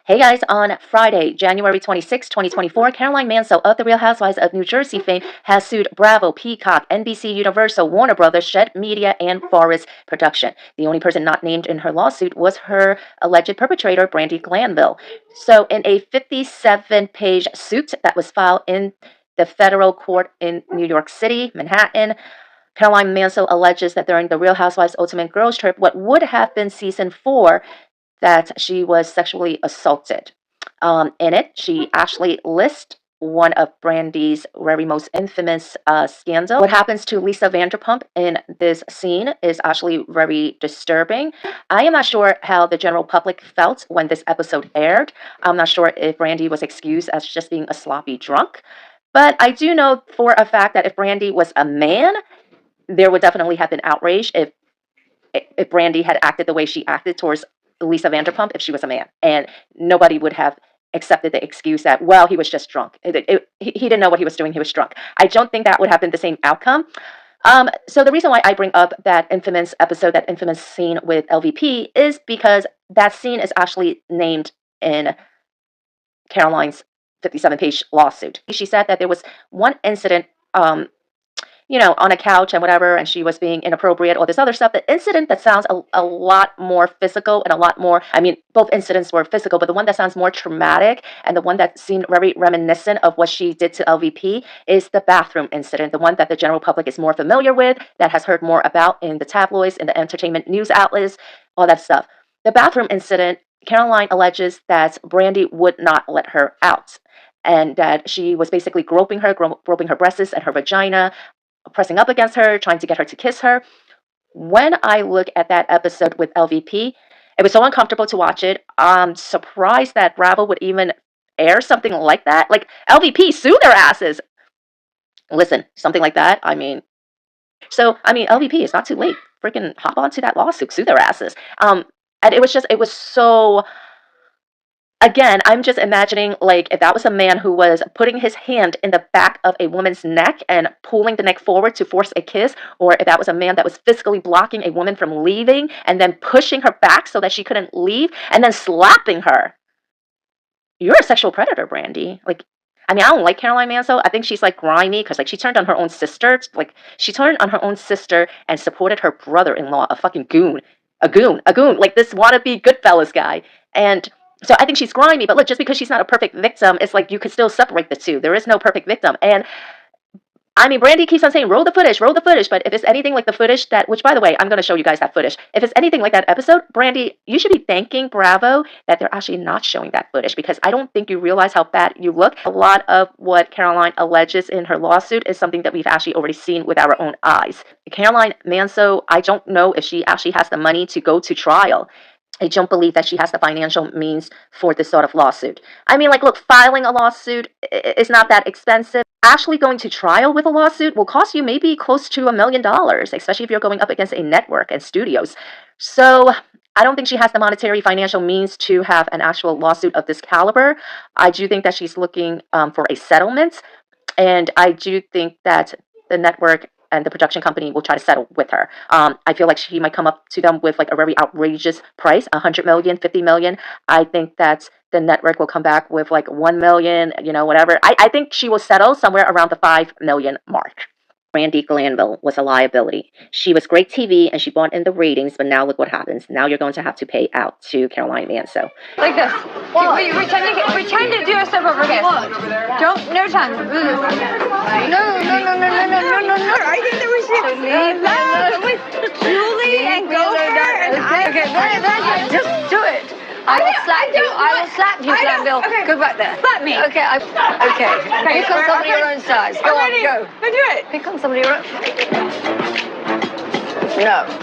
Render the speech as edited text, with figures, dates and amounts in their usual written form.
Hey guys, on Friday, January 26, 2024, Caroline Manzo of The Real Housewives of New Jersey fame has sued Bravo, Peacock, NBC Universal, Warner Brothers, Shed Media, and Forest Production. The only person not named in her lawsuit was her alleged perpetrator, Brandi Glanville. So in a 57-page suit that was filed in the federal court in New York City, Manhattan, Caroline Manzo alleges that during the Real Housewives Ultimate Girls Trip, what would have been season 4, that she was sexually assaulted. In it, she actually lists one of Brandi's very most infamous scandal. What happens to Lisa Vanderpump in this scene is actually very disturbing. I am not sure how the general public felt when this episode aired. I'm not sure if Brandi was excused as just being a sloppy drunk. But I do know for a fact that if Brandi was a man, there would definitely have been outrage if Brandi had acted the way she acted towards Lisa Vanderpump if she was a man, and nobody would have accepted the excuse that, well, he was just drunk. He didn't know what he was doing. He was drunk. I don't think that would have been the same outcome. So the reason why I bring up that infamous episode, that infamous scene with LVP, is because that scene is actually named in Caroline's 57-page lawsuit. She said that there was one incident, on a couch and whatever, and she was being inappropriate, all this other stuff. The incident that sounds a lot more physical and a lot more, both incidents were physical, but the one that sounds more traumatic and the one that seemed very reminiscent of what she did to LVP is the bathroom incident, the one that the general public is more familiar with, that has heard more about in the tabloids, in the entertainment news outlets, all that stuff. The bathroom incident, Caroline alleges that Brandi would not let her out, and that she was basically groping her breasts and her vagina, pressing up against her, trying to get her to kiss her. When I look at that episode with LVP, it was so uncomfortable to watch it. I'm surprised that Bravo would even air something like that. Like, LVP, sue their asses. Listen, something like that, LVP, it's not too late. Freaking hop onto that lawsuit, sue their asses. And it was so... Again, I'm just imagining, like, if that was a man who was putting his hand in the back of a woman's neck and pulling the neck forward to force a kiss, or if that was a man that was physically blocking a woman from leaving and then pushing her back so that she couldn't leave and then slapping her. You're a sexual predator, Brandi. I don't like Caroline Manzo. I think she's, like, grimy because, like, she turned on her own sister. Like, she turned on her own sister and supported her brother-in-law, a fucking goon. A goon. Like, this wannabe Goodfellas guy. And... so I think she's grimy, but look, just because she's not a perfect victim, it's like you could still separate the two. There is no perfect victim. And, Brandi keeps on saying, roll the footage, but if it's anything like the footage that, which, by the way, I'm going to show you guys that footage. If it's anything like that episode, Brandi, you should be thanking Bravo that they're actually not showing that footage, because I don't think you realize how bad you look. A lot of what Caroline alleges in her lawsuit is something that we've actually already seen with our own eyes. Caroline Manzo, I don't know if she actually has the money to go to trial. I don't believe that she has the financial means for this sort of lawsuit. Look, filing a lawsuit is not that expensive. Actually going to trial with a lawsuit will cost you maybe close to $1 million, especially if you're going up against a network and studios. So I don't think she has the monetary financial means to have an actual lawsuit of this caliber. I do think that she's looking for a settlement, and I do think that the network and the production company will try to settle with her. I feel like she might come up to them with, like, a very outrageous price, $100 million, $50 million. I think that the network will come back with, like, $1 million, whatever. I think she will settle somewhere around the $5 million mark. Brandi Glanville was a liability. She was great TV and she brought in the ratings, but now look what happens. Now you're going to have to pay out to Caroline Manzo. Like this. We pretend to do a step over again. No time. No. I think that we should leave with Julie and Gopher and I. Okay, then just do it. I will slap you, Glanville. Okay. Go back there. Slap me. Okay. Okay. Pick on somebody your own size. Go on, go. Go do it. Pick on somebody your own. No.